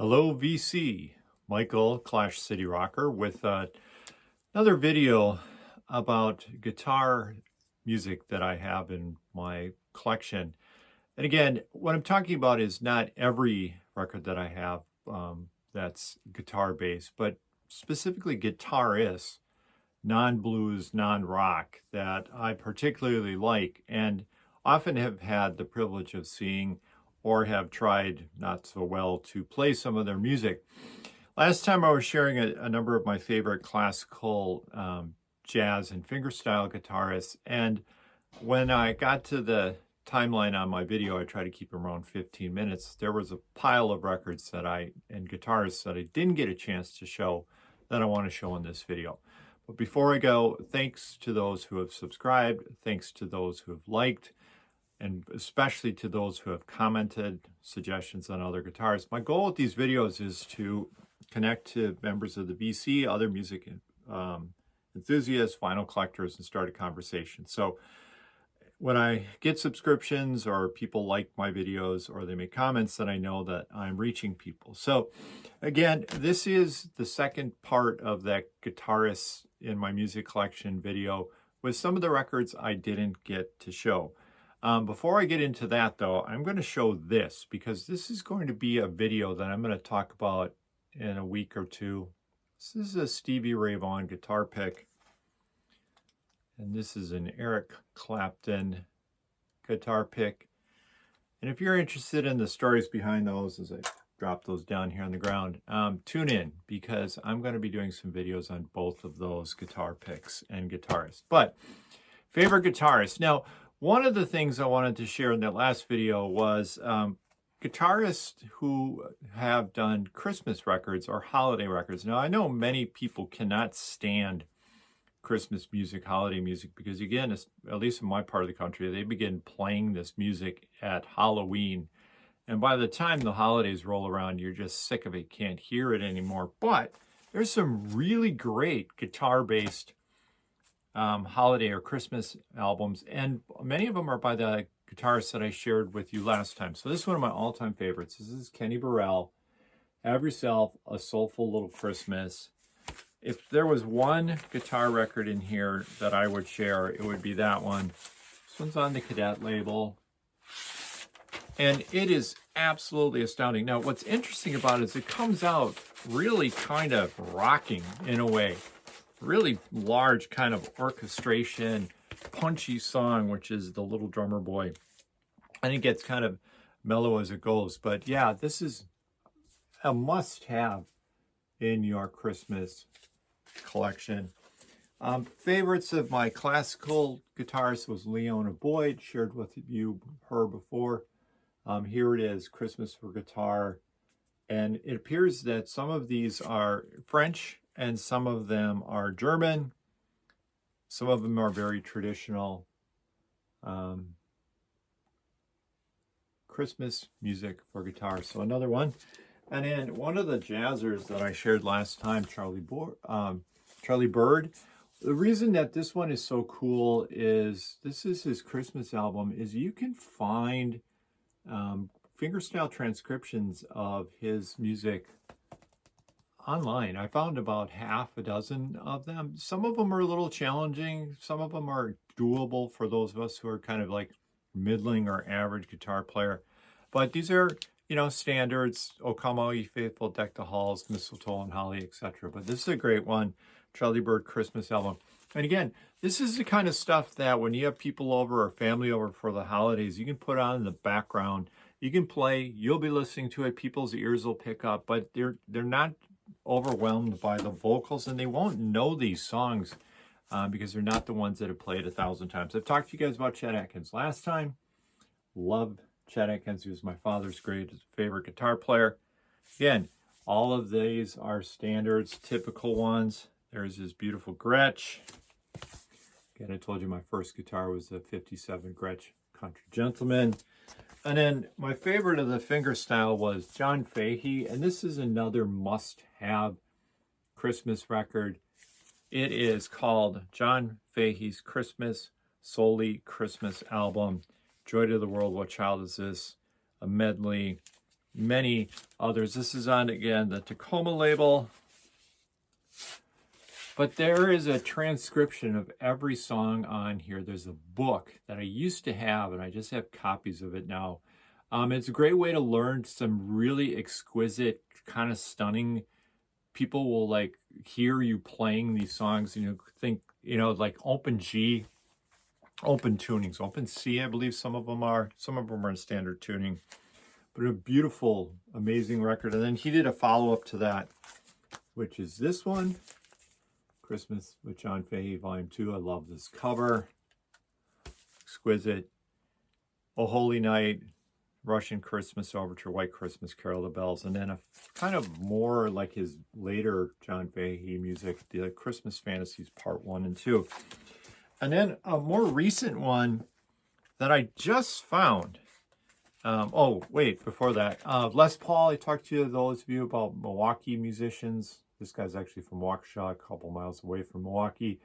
Hello VC, Michael Clash City Rocker with another video about guitar music that I have in my collection. And again, what I'm talking about is not every record that I have that's guitar based, but specifically guitarists, non-blues, non-rock that I particularly like and often have had the privilege of seeing or have tried not so well to play some of their music. Last time I was sharing a number of my favorite classical jazz and fingerstyle guitarists, and when I got to the timeline on my video, I try to keep them around 15 minutes. There was a pile of records and guitarists that I didn't get a chance to show that I want to show in this video. But before I go, thanks to those who have subscribed, thanks to those who have liked, and especially to those who have commented suggestions on other guitars. My goal with these videos is to connect to members of the VC, other music enthusiasts, vinyl collectors, and start a conversation. So when I get subscriptions or people like my videos or they make comments, then I know that I'm reaching people. So again, this is the second part of that guitarists in my music collection video with some of the records I didn't get to show. Before I get into that though, I'm going to show this because this is going to be a video that I'm going to talk about in a week or two. This is a Stevie Ray Vaughan guitar pick. And this is an Eric Clapton guitar pick. And if you're interested in the stories behind those, as I drop those down here on the ground, tune in because I'm going to be doing some videos on both of those guitar picks and guitarists. But favorite guitarist. Now, one of the things I wanted to share in that last video was guitarists who have done Christmas records or holiday records. Now, I know many people cannot stand Christmas music, holiday music, because again, at least in my part of the country, they begin playing this music at Halloween. And by the time the holidays roll around, you're just sick of it, can't hear it anymore. But there's some really great guitar-based holiday or Christmas albums, and many of them are by the guitarists that I shared with you last time. So this is one of my all-time favorites. This is Kenny Burrell, Have Yourself a Soulful Little Christmas. If there was one guitar record in here that I would share, it would be that one. This one's on the Cadet label, and it is absolutely astounding. Now, what's interesting about it is it comes out really kind of rocking in a way. Really large kind of orchestration, punchy song, which is The Little Drummer Boy. And it gets kind of mellow as it goes. But yeah, this is a must-have in your Christmas collection. Favorites of my classical guitarist was Leona Boyd, shared with you her before. Here it is, Christmas for Guitar. And it appears that some of these are French and some of them are German. Some of them are very traditional Christmas music for guitar. So another one. And then one of the jazzers that I shared last time, Charlie Bird. The reason that this one is so cool is this is his Christmas album, is you can find fingerstyle transcriptions of his music online. I found about half a dozen of them. Some of them are a little challenging. Some of them are doable for those of us who are kind of like middling or average guitar player. But these are, you know, standards. O Come All Ye Faithful, Deck the Halls, Mistletoe and Holly, etc. But this is a great one. Charlie Bird Christmas album. And again, this is the kind of stuff that when you have people over or family over for the holidays, you can put on in the background. You can play. You'll be listening to it. People's ears will pick up. But they're not overwhelmed by the vocals, and they won't know these songs because they're not the ones that have played 1,000 times. I've talked to you guys about Chet Atkins last time. Love Chet Atkins. He was my father's greatest favorite guitar player. Again, all of these are standards, typical ones. There's his beautiful Gretsch. Again, I told you my first guitar was the 57 Gretsch Country Gentleman. And then my favorite of the fingerstyle was John Fahey, and this is another must-have Christmas record. It is called John Fahey's Christmas Solely Christmas Album. Joy to the World, What Child Is This? A medley many others. This is on, again, the Tacoma label. But there is a transcription of every song on here. There's a book that I used to have, and I just have copies of it now. It's a great way to learn some really exquisite, kind of stunning. People will like hear you playing these songs, and you think, like open G, open tunings, open C, I believe some of them are. Some of them are in standard tuning. But a beautiful, amazing record. And then he did a follow-up to that, which is this one. Christmas with John Fahey, Volume 2. I love this cover. Exquisite. Oh Holy Night, Russian Christmas Overture, White Christmas, Carol of the Bells. And then a kind of more like his later John Fahey music, the Christmas Fantasies Part 1 and 2. And then a more recent one that I just found. Before that, Les Paul. I talked to those of you about Milwaukee musicians. This guy's actually from Waukesha, a couple miles away from Milwaukee,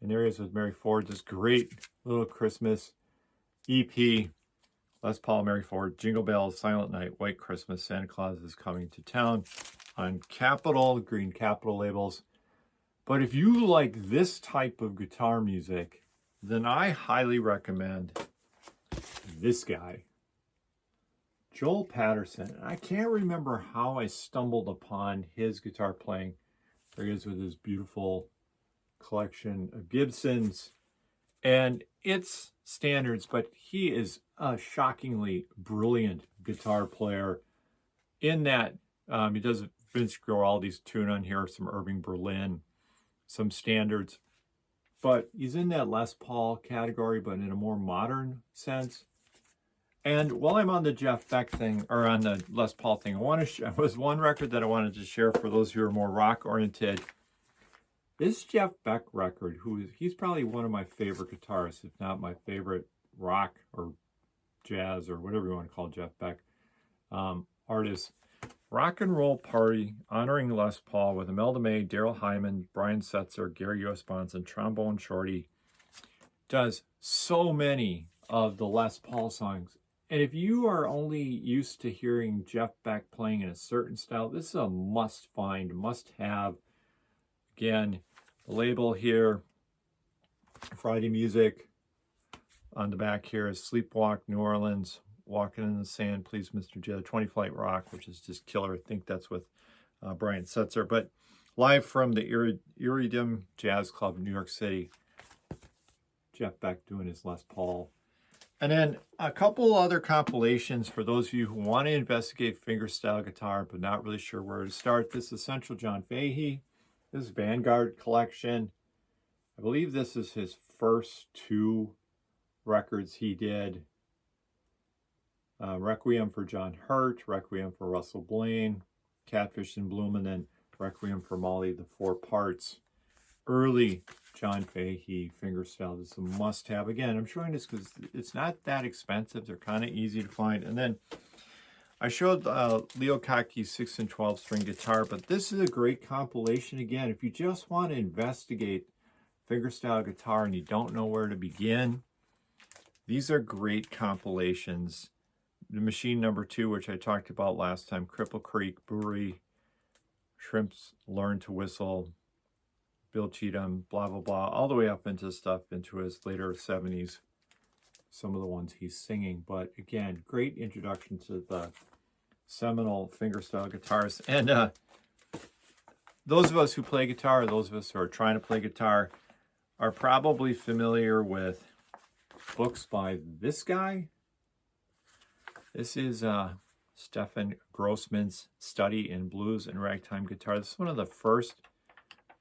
in areas with Mary Ford. This great little Christmas EP. Les Paul, Mary Ford, Jingle Bells, Silent Night, White Christmas, Santa Claus is Coming to Town on Capitol, Green Capitol labels. But if you like this type of guitar music, then I highly recommend this guy, Joel Patterson. I can't remember how I stumbled upon his guitar playing. There he is with his beautiful collection of Gibsons. And it's standards, but he is a shockingly brilliant guitar player. In that, he does Vince Guaraldi's tune on here, some Irving Berlin, some standards. But he's in that Les Paul category, but in a more modern sense. And while I'm on the Jeff Beck thing, or on the Les Paul thing, was one record that I wanted to share for those who are more rock-oriented. This Jeff Beck record, he's probably one of my favorite guitarists, if not my favorite rock or jazz or whatever you want to call Jeff Beck artist. Rock and Roll Party, honoring Les Paul with Imelda May, Daryl Hyman, Brian Setzer, Gary Osborne, and Trombone Shorty. Does so many of the Les Paul songs. And if you are only used to hearing Jeff Beck playing in a certain style, this is a must-find, must-have. Again, the label here, Friday Music. On the back here is Sleepwalk, New Orleans, Walking in the Sand, Please Mr. J, 20 Flight Rock, which is just killer. I think that's with Brian Setzer. But live from the Iridium Jazz Club in New York City, Jeff Beck doing his Les Paul. And then a couple other compilations for those of you who want to investigate fingerstyle guitar but not really sure where to start. This is Essential John Fahey. This Vanguard collection. I believe this is his first two records he did. Requiem for John Hurt, Requiem for Russell Blaine, Catfish in Bloom, and then Requiem for Molly, the 4 parts. Early John Fahey fingerstyle. This is a must-have. Again, I'm showing this because it's not that expensive. They're kind of easy to find. And then I showed Leo Kocky's 6 and 12 string guitar, but this is a great compilation. Again, if you just want to investigate fingerstyle guitar and you don't know where to begin, these are great compilations. The Machine number 2, which I talked about last time, Cripple Creek, Brewery, Shrimps Learn to Whistle, Bill Cheatham, blah, blah, blah, all the way up into stuff into his later 70s, some of the ones he's singing. But again, great introduction to the seminal fingerstyle guitars. And those of us who play guitar, those of us who are trying to play guitar, are probably familiar with books by this guy. This is Stefan Grossman's Study in Blues and Ragtime Guitar. This is one of the first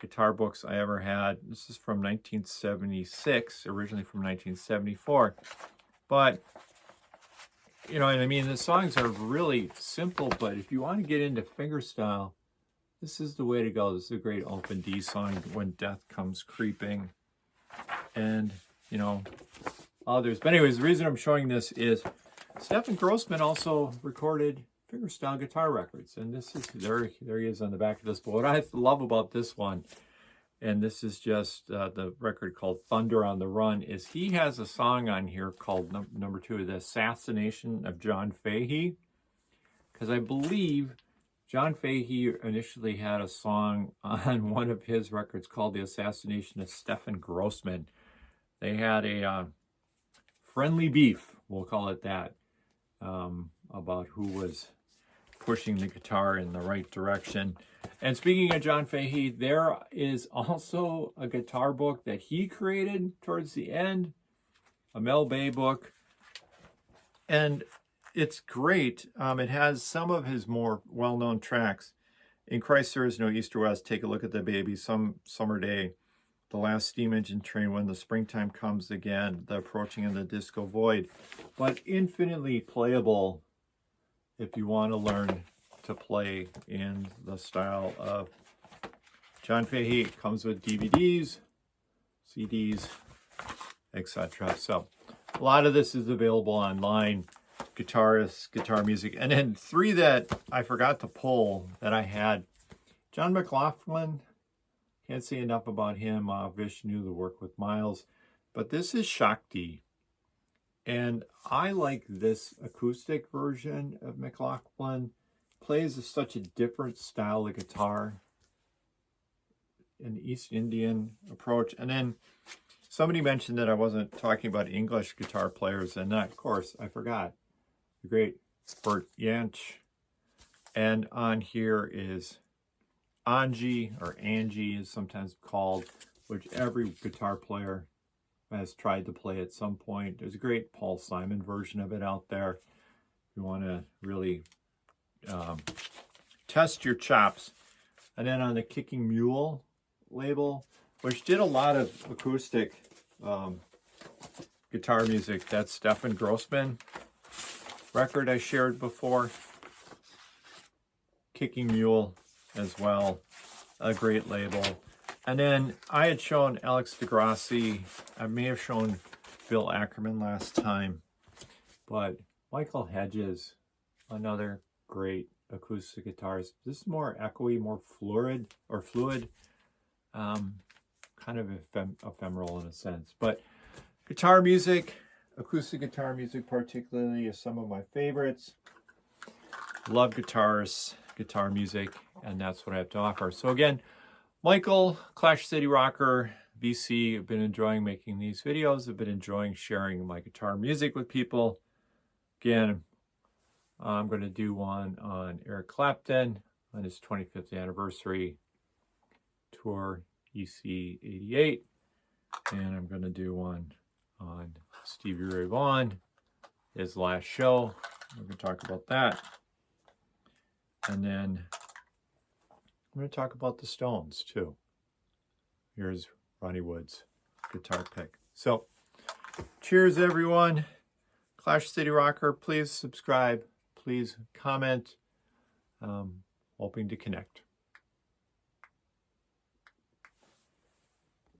guitar books I ever had. This is from 1976, originally from 1974. But, you know what I mean? The songs are really simple, but if you want to get into fingerstyle, this is the way to go. This is a great open D song, When Death Comes Creeping, and, you know, others. But anyways, the reason I'm showing this is Stefan Grossman also recorded fingerstyle guitar records, and this is there he is on the back of this. But what I love about this one, and this is just the record called Thunder on the Run, is he has a song on here called number 2, The Assassination of John Fahey, because I believe John Fahey initially had a song on one of his records called The Assassination of Stefan Grossman. They had a friendly beef, we'll call it that, about who was pushing the guitar in the right direction. And speaking of John Fahey, there is also a guitar book that he created towards the end, a Mel Bay book. And it's great. It has some of his more well-known tracks. In Christ There Is No East or West, Take a Look at the Baby, Some Summer Day, The Last Steam Engine Train, When the Springtime Comes Again, The Approaching of the Disco Void. But infinitely playable if you want to learn to play in the style of John Fahey. It comes with DVDs, CDs, etc. So a lot of this is available online. Guitarists, guitar music. And then 3 that I forgot to pull that I had. John McLaughlin, can't say enough about him. Vishnu, the work with Miles. But this is Shakti. And I like this acoustic version of McLaughlin. Plays such a different style of guitar. An East Indian approach. And then somebody mentioned that I wasn't talking about English guitar players. And that, of course, I forgot. The great Bert Jansch. And on here is Angie, or Angie is sometimes called, which every guitar player has tried to play at some point. There's a great Paul Simon version of it out there. If you want to really test your chops. And then on the Kicking Mule label, which did a lot of acoustic guitar music, that's Stefan Grossman record I shared before. Kicking Mule as well, a great label. And then I had shown Alex DeGrassi. I may have shown Bill Ackerman last time, but Michael Hedges, another great acoustic guitarist. This is more echoey, more fluid, kind of ephemeral in a sense. But guitar music, acoustic guitar music particularly, is some of my favorites. Love guitars, guitar music, and that's what I have to offer. So again, Michael, Clash City Rocker, VC. I've been enjoying making these videos. I've been enjoying sharing my guitar music with people. Again, I'm going to do one on Eric Clapton on his 25th anniversary tour, EC 88. And I'm going to do one on Stevie Ray Vaughan, his last show. We're going to talk about that. And then I'm going to talk about the Stones too. Here's Ronnie Wood's guitar pick. So, cheers everyone. Clash City Rocker, please subscribe. Please comment. Hoping to connect.